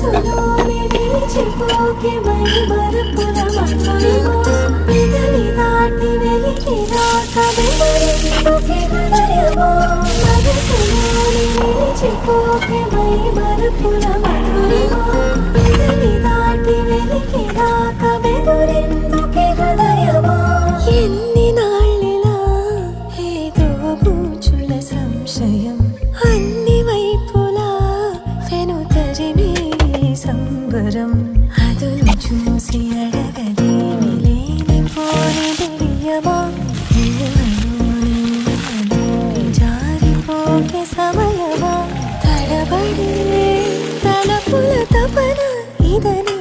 మనసులోనే నిలిచిపోకే మై మరుపుల మధురిమా పెదవి దాటి వెలికి రాక బెదరిందుకే హృదయమా మనసులోనే నిలిచిపోకే మై మరుపుల మధురిమా పెదవి దాటి వెలికి రాక బెదరిందుకే హృదయమా ఎన్ని నాళ్ళిలా ఏదో బూచుల సంశయం అన్ని వైపులా వెనుతరిమే సంబరం అదును చూసి అడగలేని లేనిపోని బిడియమా జారిపోకే సమయమా తడబడి తలపుల తపన ఇదని